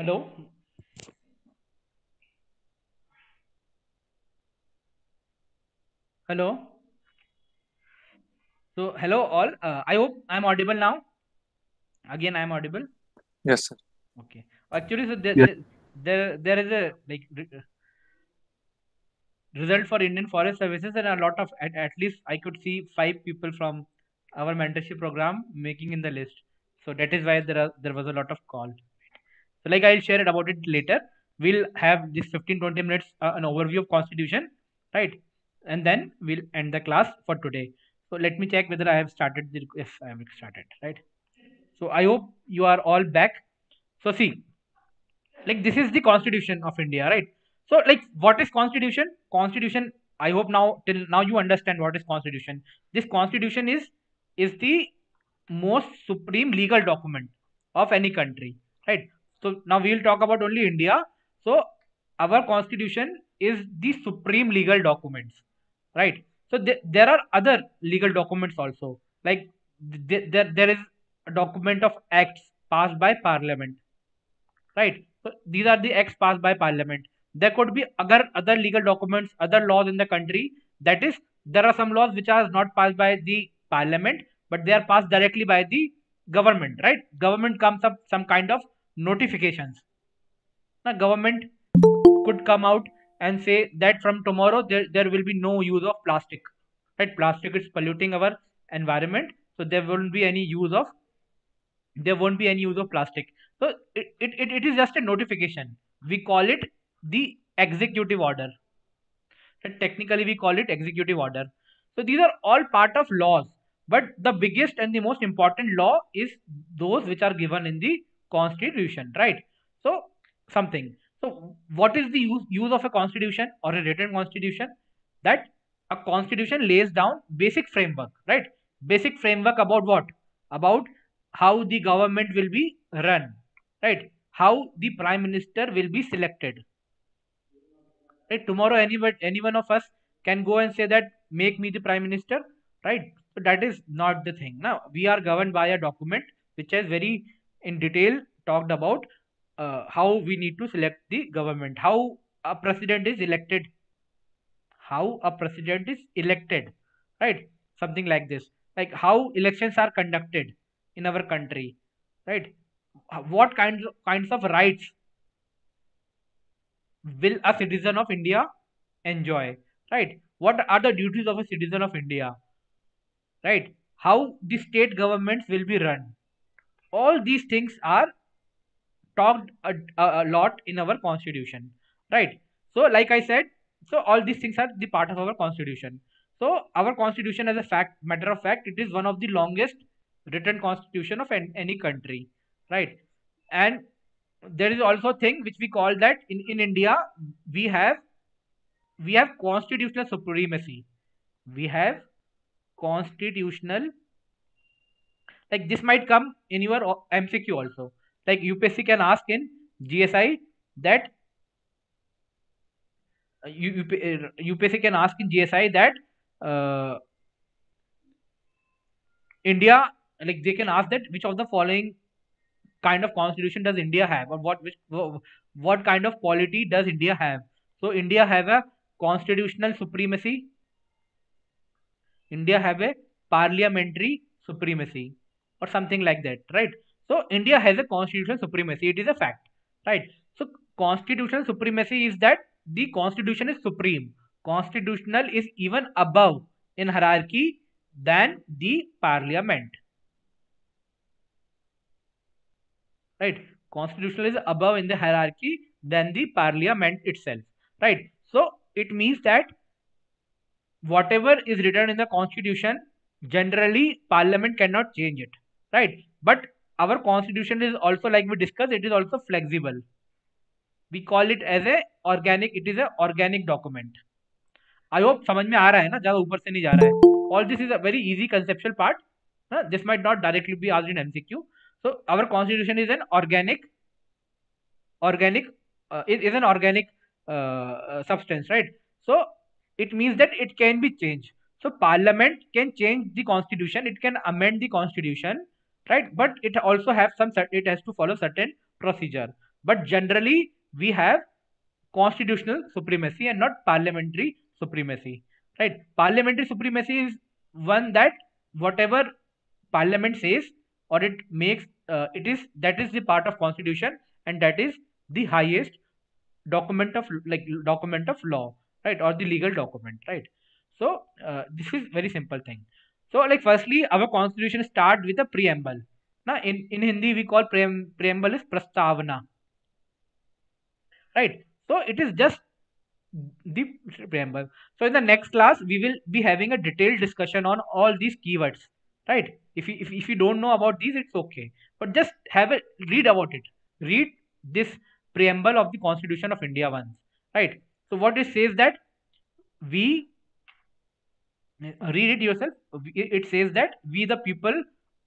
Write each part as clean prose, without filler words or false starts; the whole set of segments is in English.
Hello, hello. So, hello all. I hope I'm audible now. Again, I'm audible. Yes, sir. Okay. Actually, so Yeah. there is a result for Indian Forest Services, and a lot of at least I could see five people from our mentorship program making in the list. So that is why there was a lot of call. So like I'll share it about it later. We'll have this 15-20 minutes an overview of constitution, right? And then we'll end the class for today. So let me check whether I have started if I have started, right? So I hope you are all back. So see, like this is the constitution of India, right? So like what is constitution? Constitution, I hope now till now you understand what is constitution. This constitution is the most supreme legal document of any country, right? So now we will talk about only India. So our constitution is the supreme legal documents, right? So there are other legal documents also, like there is a document of acts passed by parliament, right? So these are the acts passed by parliament. There could be other legal documents, other laws in the country. That is, there are some laws which are not passed by the parliament, but they are passed directly by the government, right? Government comes up some kind of notifications. Now, government could come out and say that from tomorrow there will be no use of plastic, right? Plastic is polluting our environment, so there won't be any use of plastic. So it is just a notification. We call it the executive order. And technically, we call it executive order. So these are all part of laws. But the biggest and the most important law is those which are given in the constitution, right? So something. So what is the use of a constitution or a written constitution? That a constitution lays down basic framework, right? Basic framework about what? About how the government will be run, right? How the prime minister will be selected, right? Tomorrow any one of us can go and say that make me the prime minister, right? So that is not the thing. Now we are governed by a document which has very in detail talked about how we need to select the government, a president is elected how a president is elected, right? Something like this, like how elections are conducted in our country, right? What kinds of rights will a citizen of India enjoy, right? What are the duties of a citizen of India, right? How the state governments will be run. All these things are talked a lot in our constitution, right? So, like I said, so all these things are the part of our constitution. So, our constitution, as a matter of fact, it is one of the longest written constitution of any country, right? And there is also a thing which we call that in India we have we have constitutional supremacy. We have constitutional, like this might come in your MCQ also. Like UPSC can ask in GSI that UPSC can ask in GSI that uh, India, like they can ask that which of the following kind of constitution does India have, or what kind of polity does India have. So India have a constitutional supremacy. India have a parliamentary supremacy or something like that, right? So India has a constitutional supremacy. It is a fact, right? So constitutional supremacy is that the constitution is supreme. Constitutional is even above in hierarchy than the parliament, right? Constitutional is above in the hierarchy than the parliament itself, right? So it means that whatever is written in the constitution, generally parliament cannot change it, right? But our constitution is also, like we discussed, it is also flexible. We call it as a organic, it is a organic document. I hope समझ में आ रहा है ना, ज्यादा ऊपर से नहीं जा रहा है. All this is a very easy conceptual part. This might not directly be asked in MCQ. So our constitution is an organic it is an organic substance, right? So it means that it can be changed. So parliament can change the constitution, it can amend the constitution, right? But it also have it has to follow certain procedure. But generally, we have constitutional supremacy and not parliamentary supremacy. Right? Parliamentary supremacy is one that whatever parliament says or it makes, it is that is the part of constitution, and that is the highest document of law, right, or the legal document, right? So this is very simple thing. So like firstly, our constitution start with a preamble. Now in Hindi we call preamble is prastavana, right? So it is just the preamble. So in the next class we will be having a detailed discussion on all these keywords, right? If you don't know about these, it's okay, but just have a read about it. Read this preamble of the constitution of India once, right? So what it says that we read it yourself. It says that we the people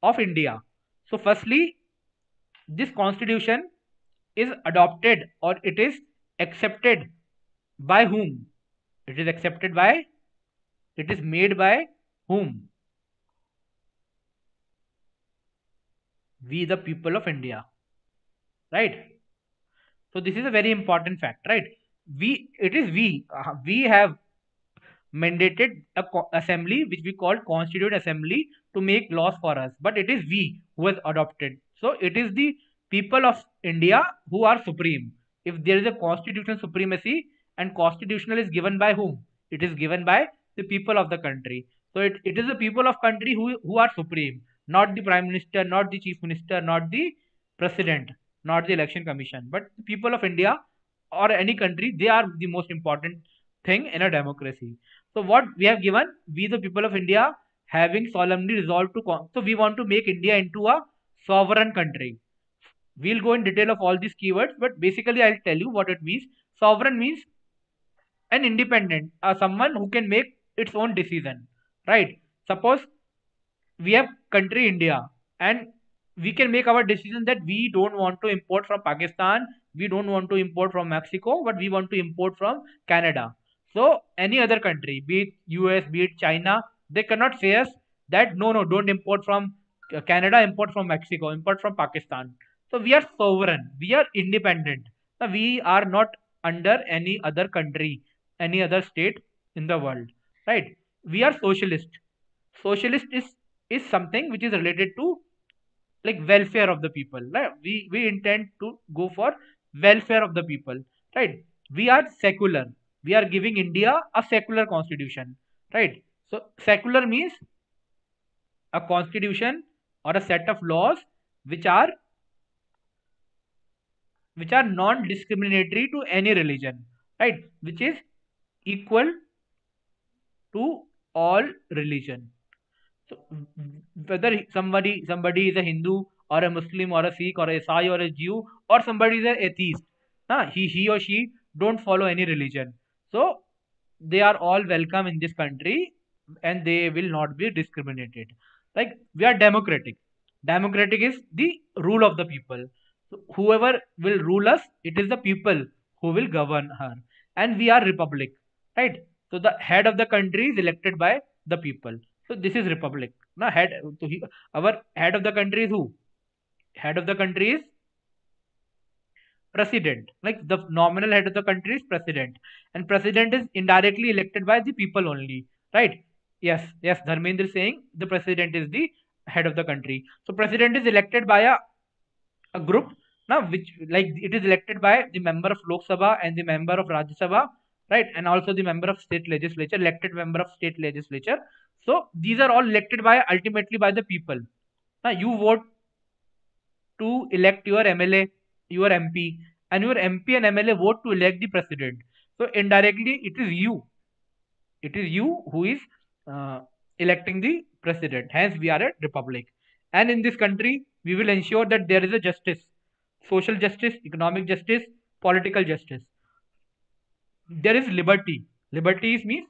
of India. So firstly, this constitution is adopted or it is accepted by whom? It is accepted by, it is made by whom? We the people of India, right? So this is a very important fact, right? It is we have mandated a assembly which we call constituent assembly to make laws for us, but it is we who has adopted. So it is the people of India who are supreme. If there is a constitutional supremacy, and constitutional is given by whom? It is given by the people of the country. So it is the people of country who are supreme, not the prime minister, not the chief minister, not the president, not the election commission, but the people of India or any country, they are the most important thing in a democracy. So what we have given, we the people of India, having solemnly resolved to, so we want to make India into a sovereign country. We'll go in detail of all these keywords, but basically I'll tell you what it means. Sovereign means an independent, someone who can make its own decision, right? Suppose we have country India, and we can make our decision that we don't want to import from Pakistan, we don't want to import from Mexico, but we want to import from Canada. So any other country, be it US, be it China, they cannot say us that no, don't import from Canada, import from Mexico, import from Pakistan. So we are sovereign, we are independent. Now, we are not under any other country, any other state in the world, right? We are socialist. Socialist is something which is related to like welfare of the people, right? We intend to go for welfare of the people, right? We are secular, we are giving India a secular constitution, right? So secular means a constitution or a set of laws which are non discriminatory to any religion, right? Which is equal to all religion. So whether somebody is a Hindu or a Muslim or a Sikh or a Isai or a Jew, or somebody is an atheist, he or she don't follow any religion. So they are all welcome in this country, and they will not be discriminated. Like we are democratic. Democratic is the rule of the people. So whoever will rule us, it is the people who will govern her. And we are republic, right? So the head of the country is elected by the people. So this is republic. Now our head of the country is who? Head of the country is president. Like the nominal head of the country is president, and president is indirectly elected by the people only, right? Yes, Dharmendra is saying the president is the head of the country. So president is elected by a group, now which like it is elected by the member of Lok Sabha and the member of Rajya Sabha, right? And also the member of state legislature, elected member of state legislature. So these are all elected by ultimately by the people. Now you vote to elect your MLA, your MP, and your MP and MLA vote to elect the president. So indirectly, it is you. It is you who is uh, electing the president. Hence, we are a republic. And in this country, we will ensure that there is a justice, social justice, economic justice, political justice. There is liberty. Liberty means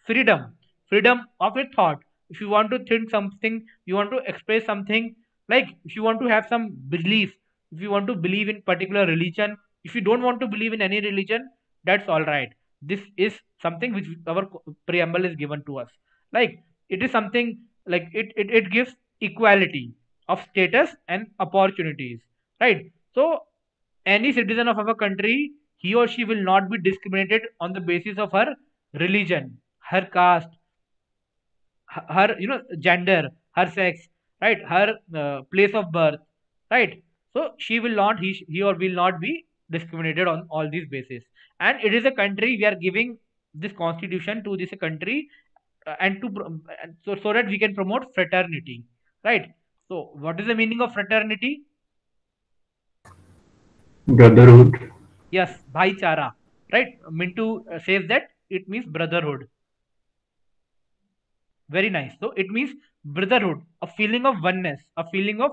freedom, freedom of a thought. If you want to think something, you want to express something, like if you want to have some belief, if you want to believe in particular religion, if you don't want to believe in any religion, that's all right. This is something which our preamble is given to us. Like it is something like it gives equality of status and opportunities, right? So any citizen of our country, he or she will not be discriminated on the basis of her religion, her caste, her gender, her sex, right, her place of birth, right. So she will not, he or will not be discriminated on all these bases. And it is a country, we are giving this constitution to this country, and so that we can promote fraternity, right. So what is the meaning of fraternity? Brotherhood. Yes, bhaichara, right. Mintu says that it means brotherhood. Very nice. So it means brotherhood, a feeling of oneness, a feeling of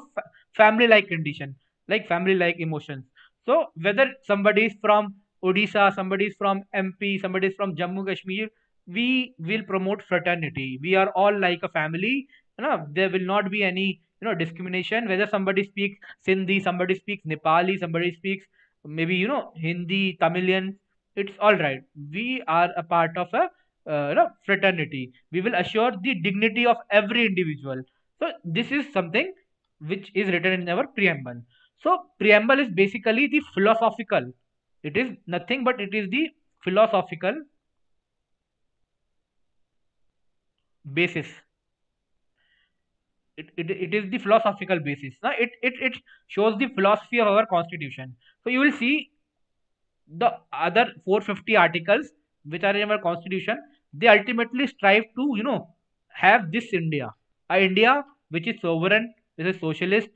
family-like condition, like family-like emotions. So whether somebody is from Odisha, somebody is from MP, somebody is from Jammu Kashmir, we will promote fraternity. We are all like a family. There will not be any discrimination. Whether somebody speaks Sindhi, somebody speaks Nepali, somebody speaks maybe Hindi, Tamilian. It's all right. We are a part of a fraternity. We will assure the dignity of every individual. So this is something which is written in our preamble. So preamble is basically the philosophical. It is nothing but it is the philosophical basis. It is the philosophical basis. Now it shows the philosophy of our constitution. So you will see the other 450 articles which are in our constitution, they ultimately strive to have this India, a India which is sovereign, which is socialist,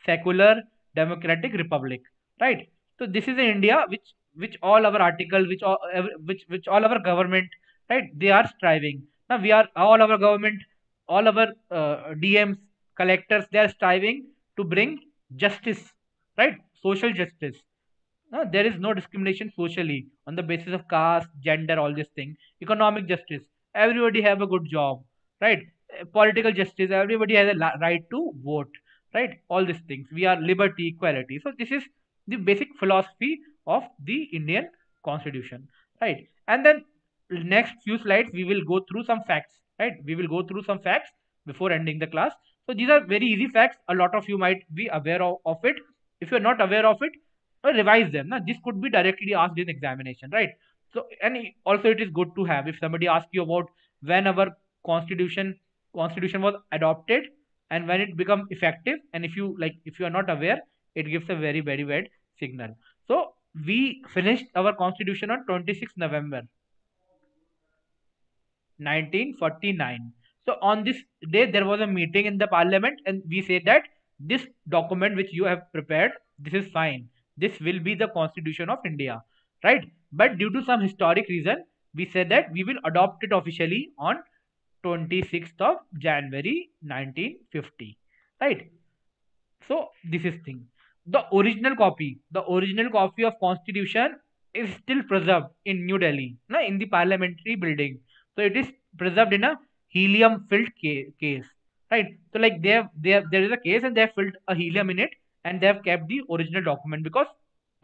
secular, democratic republic, right. So this is an India which all our articles, which all our government, right, they are striving. Now we are all our government, all our DMs, collectors, they are striving to bring justice, right, social justice. No, there is no discrimination socially on the basis of caste, gender, all this thing. Economic justice, everybody have a good job, right? Political justice, everybody has a right to vote, right? All these things. We are liberty, equality. So this is the basic philosophy of the Indian Constitution, right? And then next few slides we will go through some facts, right? We will go through some facts before ending the class. So these are very easy facts. A lot of you might be aware of it. If you're not aware of it, revise them. Now, this could be directly asked in examination, right? So, and also it is good to have if somebody asks you about when our constitution constitution was adopted and when it become effective, and if you are not aware, it gives a very very bad signal. So we finished our constitution on 26th November 1949. So on this day, there was a meeting in the parliament, and we said that this document which you have prepared, this is fine. This will be the constitution of India, right? But due to some historic reason, we said that we will adopt it officially on 26th of January 1950, right? So this is thing. The original copy of Constitution is still preserved in New Delhi, na, in the parliamentary building. So it is preserved in a helium-filled case, right? So like there is a case and they have filled a helium in it, and they have kept the original document because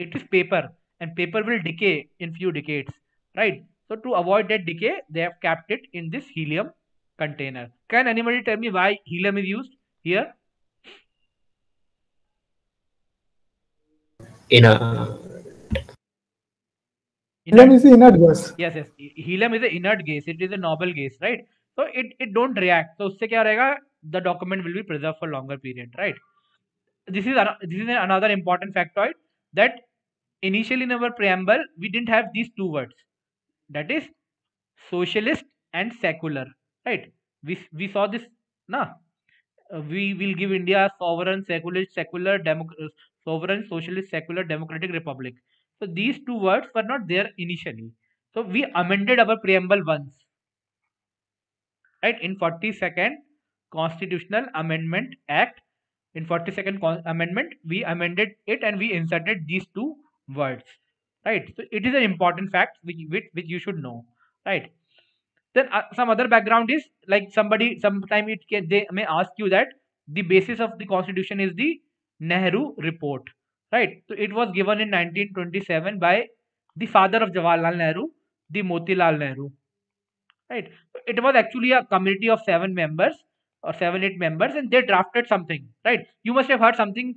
it is paper and paper will decay in few decades, right? So to avoid that decay, they have kept it in this helium container. Can anybody tell me why helium is used here? In a Helium Inert. is the inert gas. Yes, yes. Helium is an inert gas. It is a noble gas, right? So it don't react. So उससे क्या रहेगा? The document will be preserved for longer period, right? This is another important factoid that initially in our preamble we didn't have these two words. That is socialist and secular, right? We saw this, na? We will give India sovereign, socialist, secular, democratic republic. So these two words were not there initially. So we amended our preamble once, right? In 42nd Constitutional Amendment Act, in 42nd Amendment, we amended it and we inserted these two words, right? So it is an important fact which you should know, right? Then some other background is like sometime they may ask you that the basis of the constitution is the Nehru report, right? So it was given in 1927 by the father of Jawaharlal Nehru, the Motilal Nehru, right? It was actually a committee of 7 members or 7 8 members, and they drafted something, right? You must have heard something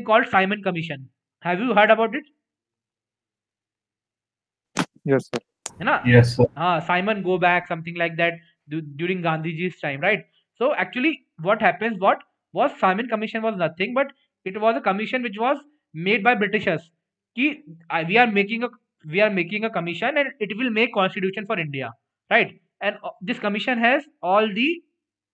called Simon Commission. Have you heard about it? Yes, sir. है ना? Yes, sir. Simon Go Back, something like that, during Gandhiji's time, right? So actually, what happens? What was Simon Commission was nothing, but it was a commission which was made by Britishers. कि we are making a commission and it will make constitution for India, right? And this commission has all the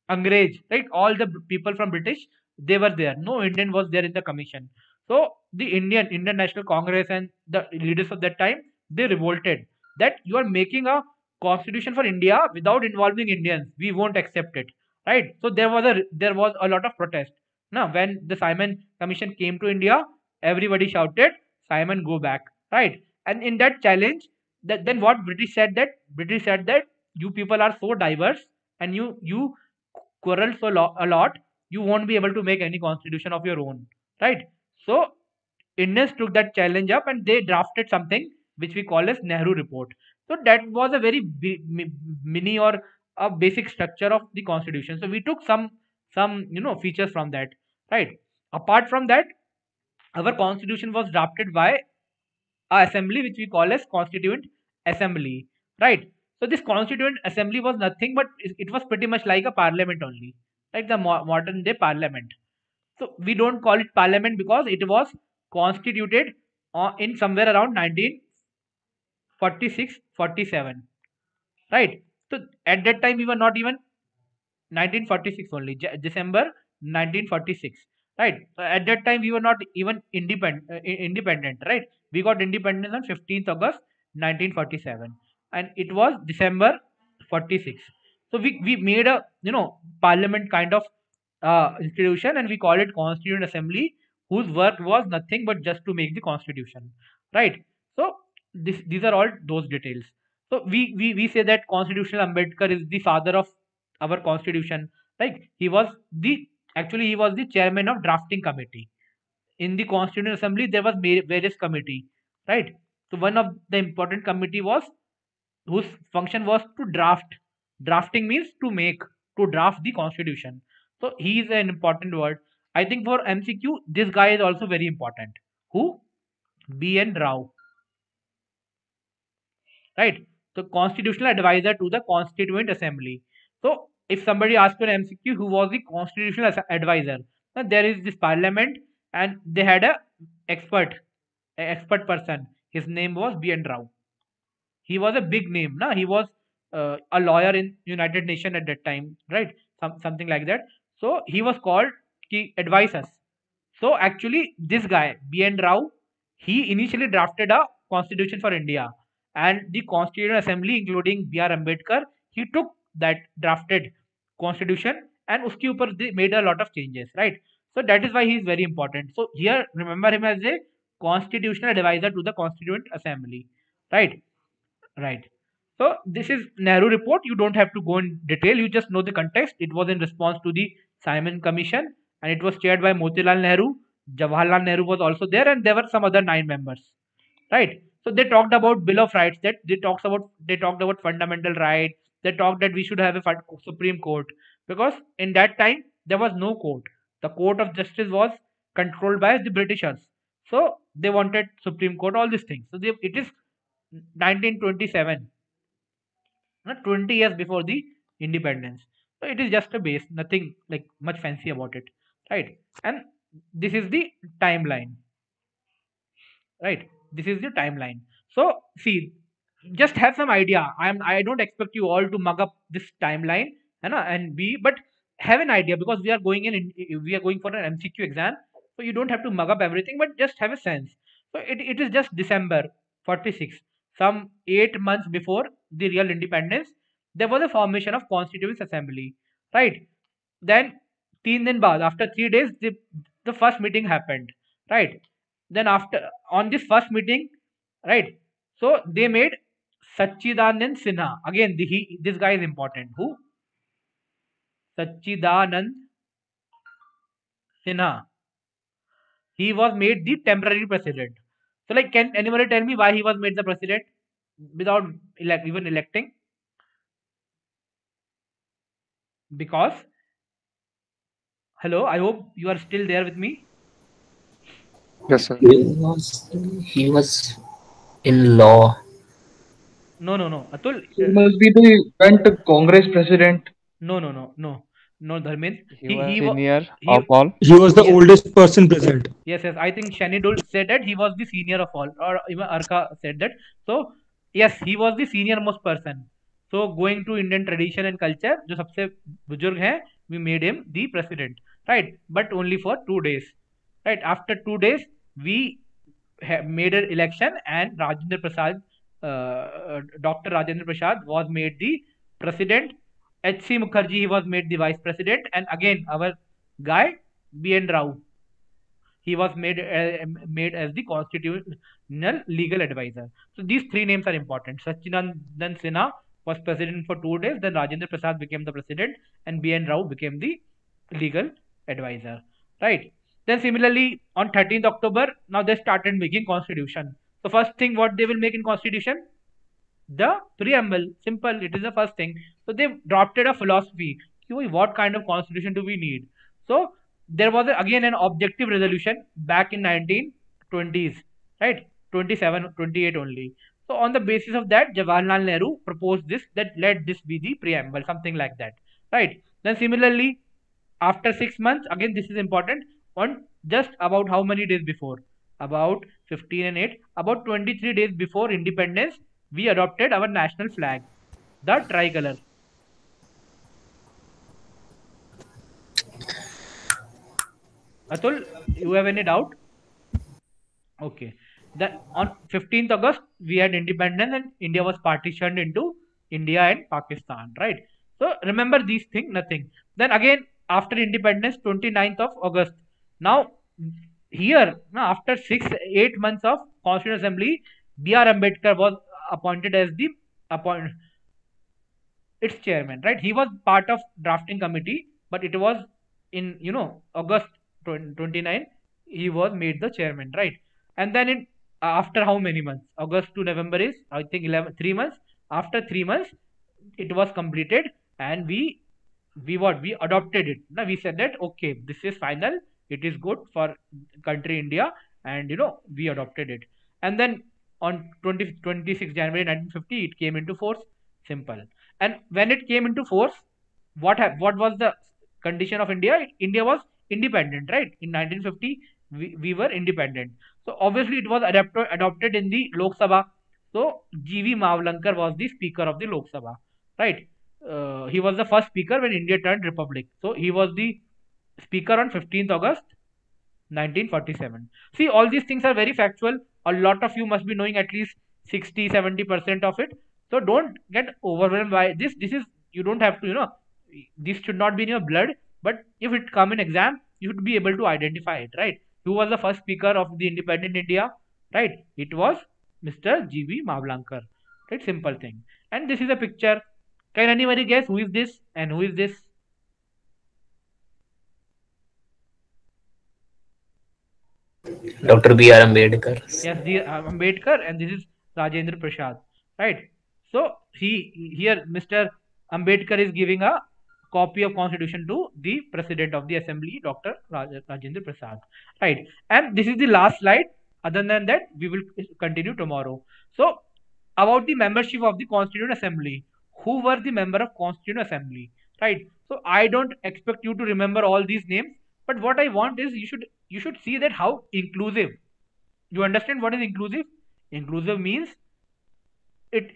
Angrez, right? All the people from British, they were there. No Indian was there in the commission. So the Indian National Congress and the leaders of that time, they revolted that you are making a constitution for India without involving Indians. We won't accept it, right? So there was a lot of protest. Now, when the Simon Commission came to India, everybody shouted, "Simon, go back!" Right? And in that challenge, that then what British said that you people are so diverse and you quarrel a lot, you won't be able to make any constitution of your own, right? So Indians took that challenge up and they drafted something which we call as Nehru Report. So that was a very mini or a basic structure of the constitution. So we took some features from that, right? Apart from that, our constitution was drafted by a assembly which we call as Constituent Assembly, right? So this Constituent Assembly was nothing but it was pretty much like a parliament only, like the modern day parliament. So we don't call it parliament because it was constituted in somewhere around 1946, 47, right? So at that time we were not even 1946 only, December 1946, right? At that time we were not even independent, right? We got independence on 15th August 1947 and it was December 46. So we made a parliament kind of institution and we call it Constituent Assembly, whose work was nothing but just to make the constitution, right? So these are all those details. So we say that Constitutional Ambedkar is the father of our constitution. Like he was the chairman of drafting committee. In the Constituent Assembly, there was various committee, right? So one of the important committee was whose function was to draft. Drafting means to draft the constitution. So he is an important word. I think for MCQ, this guy is also very important. Who? B.N. Rao, right? So constitutional advisor to the Constituent Assembly. So if somebody asks for MCQ, who was the constitutional advisor? Now there is this parliament, and they had a expert person. His name was B.N. Rao. He was a big name. Na? He was a lawyer in United Nation at that time, right? Something like that. So he was called to advise us. So actually, this guy B.N. Rao, he initially drafted a constitution for India, and the Constituent Assembly, including B.R. Ambedkar, he took that drafted constitution and uski upar they made a lot of changes, right? So that is why he is very important. So here, remember him as a constitutional advisor to the Constituent Assembly, right? Right. So this is Nehru report. You don't have to go in detail. You just know the context. It was in response to the Simon Commission, and it was chaired by Motilal Nehru. Jawaharlal Nehru was also there, and there were some other 9 members. Right. So they talked about Bill of Rights. That they talked about fundamental rights. They talked that we should have a Supreme Court because in that time there was no court. The Court of Justice was controlled by the Britishers. So they wanted Supreme Court. All these things. So it is 1927, 20 years before the independence. So it is just a base, nothing like much fancy about it, right? And this is the timeline, right? This is the timeline. So see, just have some idea. I don't expect you all to mug up this timeline, and but have an idea because we are going for an MCQ exam, so you don't have to mug up everything, but just have a sense. So it is just December 46, some 8 months before the real independence. There was a formation of Constituent Assembly, right? Then 3 दिन बाद, after 3 days, the first meeting happened, right? Then after on this first meeting, right? So they made Sachidanand Sinha. Again, this guy is important. Who? Sachidanand Sinha. He was made the temporary president. So, like, can anybody tell me why he was made the president without even electing? Because, hello, I hope you are still there with me. Yes, sir. He was in law. No. Atul, He must be the current Congress president. no, Dharmendra. He was He was senior he of all. He was the yes, oldest person present. yes. I think Shanidul said that he was the senior of all, or even Arka said that. So yes, he was the senior most person. So going to Indian tradition and culture, जो सबसे बुजुर्ग हैं, we made him the president, right? But only for 2 days, right? After 2 days, we made an election, and Rajendra Prasad, Dr. Rajendra Prasad was made the president. H.C. Mukherjee, he was made the vice president, and again our guy B.N. Rao, he was made as the constitutional legal advisor. So these three names are important. Sachinandan Sinha was president for 2 days. Then Rajendra Prasad became the president, and B.N. Rao became the legal advisor. Right. Then similarly on 13th October, now they started making constitution. So first thing what they will make in constitution, the preamble. Simple. It is the first thing. So they adopted a philosophy. What kind of constitution do we need? So there was again an objective resolution back in 1920s, right? 27, 28 only. So on the basis of that, Jawaharlal Nehru proposed this, that let this be the preamble, something like that, right? Then similarly, after 6 months, again this is important. On just about how many days before? About 15 and 8, about 23 days before independence, we adopted our national flag, the tricolor. Atul, you have any doubt? Okay. That on 15th August we had independence, and India was partitioned into India and Pakistan, right? So remember these things, nothing. Then again after independence, 29th of August. Now here, now after 8 months of Constituent Assembly, B.R. Ambedkar was appointed as the appoint its chairman, right? He was part of drafting committee, but it was in August 29 he was made the chairman, right? And then in after how many months? August to November is, I think, 3 months. After 3 months it was completed, and we adopted it. Now we said that okay, this is final, it is good for country India, and we adopted it. And then on 26 January 1950 it came into force. Simple. And when it came into force, what was the condition of India? India was independent, right? In 1950 we were independent. So obviously it was adopted in the Lok Sabha. So G.V. Mavlankar was the speaker of the Lok Sabha, right? He was the first speaker when India turned republic. So he was the speaker on 15th August 1947. See, all these things are very factual. A lot of you must be knowing at least 60-70% of it. So don't get overwhelmed by this. This is, you don't have to, this should not be in your blood. But if it come in exam, you should be able to identify it, right? Who was the first speaker of the independent India, right? It was Mr. G.V. Mavlankar. Right? Simple thing. And this is a picture. Can anybody guess who is this and who is this? Dr. B.R. Ambedkar. Yes, the Ambedkar, and this is Rajendra Prasad, right? So here Mr. Ambedkar is giving a copy of constitution to the president of the assembly, Dr. Rajendra Prasad, right? And this is the last slide. Other than that, we will continue tomorrow. So about the membership of the Constituent Assembly, who were the member of Constituent Assembly, right? So I don't expect you to remember all these names, but what I want is you should see that how inclusive. You understand what is inclusive? Inclusive means it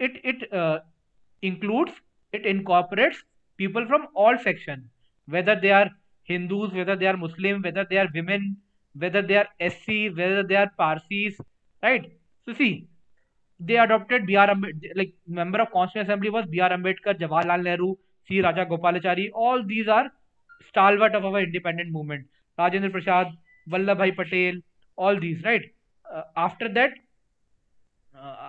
includes, it incorporates people from all sections, whether they are Hindus, whether they are Muslim, whether they are women, whether they are SC, whether they are Parsis, right? So see, they adopted B.R. Ambedkar, like member of Constituent Assembly was B.R. Ambedkar, Jawaharlal Nehru, C. Raja Gopalachari. All these are stalwart of our independent movement. Rajendra Prasad, Vallabhbhai Patel, all these, right? After that,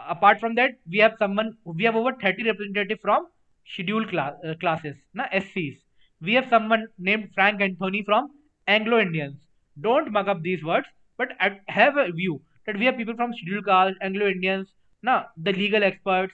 apart from that, we have over 30 representatives from scheduled classes, SCs. We have someone named Frank Anthony from Anglo Indians. Don't mug up these words, but have a view that we have people from scheduled caste, Anglo Indians, the legal experts,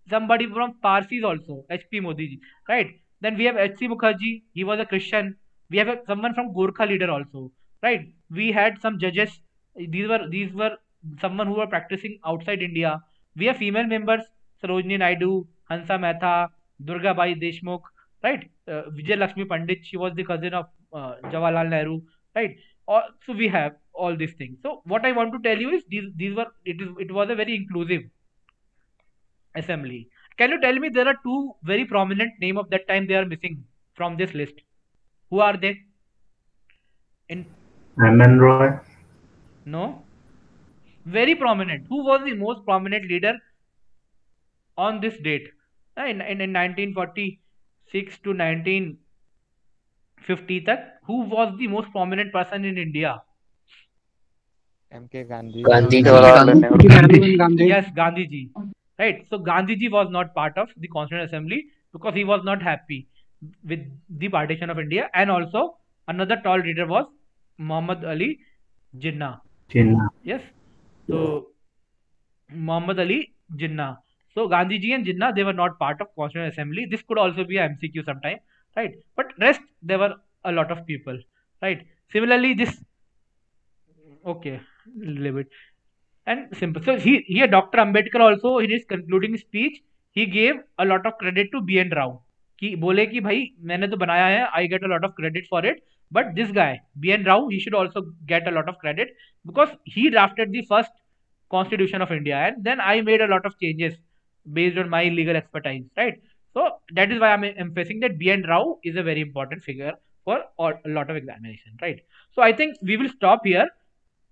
somebody from Parsis also, H.P. Modi ji, right? Then we have H.C. Mukherjee, he was a Christian. We have someone from Gorkha leader also, right? We had some judges These were someone who were practicing outside India. We have female members: Sarojini Naidu, Hansa Mehta, Durga Bai Deshmukh, right? Vijay Lakshmi Pandit, she was the cousin of Jawaharlal Nehru, right? So we have all these things. So what I want to tell you is it was a very inclusive assembly. Can you tell me, there are two very prominent name of that time they are missing from this list? Who are they? In MN Roy. No, very prominent. Who was the most prominent leader on this date? In 1946 to 1950 tak, who was the most prominent person in India? MK Gandhi. Gandhi ji. Jawaharlal Nehru. Gandhi. Yes, Gandhi ji. Right. So Gandhi ji was not part of the Constituent Assembly because he was not happy with the partition of India. And also another tall leader was Muhammad Ali Jinnah. Jinnah. Yes. So Muhammad Ali Jinnah. So Gandhi ji and Jinnah, they were not part of Constituent Assembly. This could also be a MCQ sometime, right? But rest, there were a lot of people, right? Similarly, this okay, little bit and simple. So here Dr. Ambedkar also, in his concluding speech, he gave a lot of credit to B.N. Rao. कि बोले कि भाई मैंने तो बनाया है, I get a lot of credit for it, but this guy B.N. Rao, he should also get a lot of credit because he drafted the first Constitution of India, and then I made a lot of changes based on my legal expertise, right? So that is why I'm emphasizing that B.N. Rao is a very important figure for a lot of examination, right? So I think we will stop here.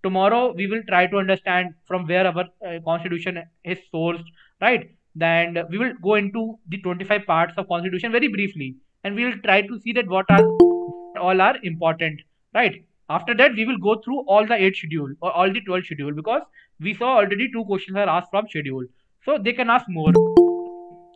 Tomorrow we will try to understand from where our constitution is sourced, right? Then we will go into the 25 parts of constitution very briefly, and we will try to see that what are all are important, right? After that we will go through all the 8 schedule or all the 12 schedule, because we saw already 2 questions are asked from schedule, so they can ask more.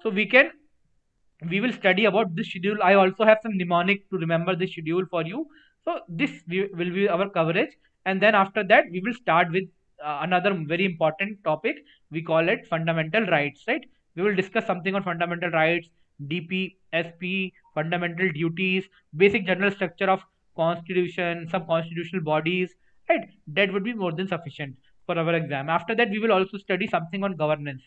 So we will study about this schedule. I also have some mnemonic to remember this schedule for you. So this will be our coverage, and then after that we will start with another very important topic. We call it fundamental rights, right? We will discuss something on fundamental rights, DP, SP, fundamental duties, basic general structure of constitution, some constitutional bodies, right? That would be more than sufficient for our exam. After that we will also study something on governance,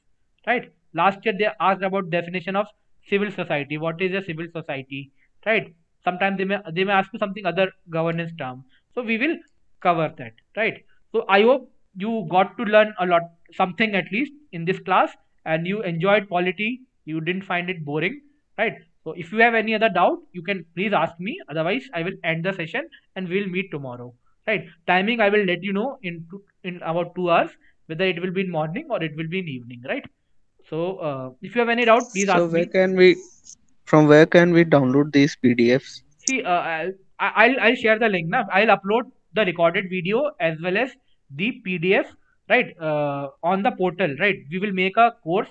right? Last year they asked about definition of civil society. What is a civil society, right? Sometimes they may ask you something other governance term, so we will cover that, right? So I hope you got to learn a lot, something at least in this class, and you enjoyed polity, you didn't find it boring, right? So if you have any other doubt, you can please ask me, otherwise I will end the session and we'll meet tomorrow, right? Timing I will let you know in about 2 hours, whether it will be in morning or it will be in evening, right? So if you have any doubt, please So ask where me. can we, from where can we download these PDFs? See, I'll share the link now. I'll upload the recorded video as well as the PDF, right, on the portal, right? We will make a course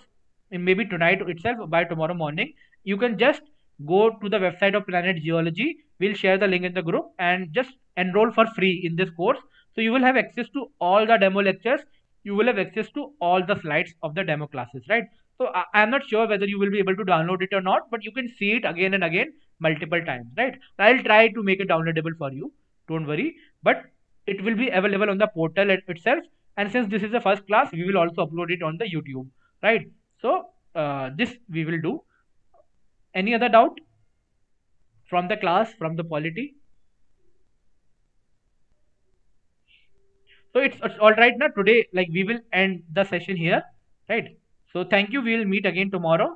maybe tonight itself, by tomorrow morning. You can just go to the website of Planet Geology. We'll share the link in the group and just enroll for free in this course. So you will have access to all the demo lectures. You will have access to all the slides of the demo classes, right? So I'm not sure whether you will be able to download it or not, but you can see it again and again multiple times, right? I'll try to make it downloadable for you. Don't worry, but it will be available on the portal itself. And since this is the first class, we will also upload it on the YouTube, right? So this we will do. Any other doubt from the class, from the polity? So it's all right now. Today, like, we will end the session here, right? So thank you. We will meet again tomorrow.